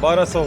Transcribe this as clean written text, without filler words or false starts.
1200،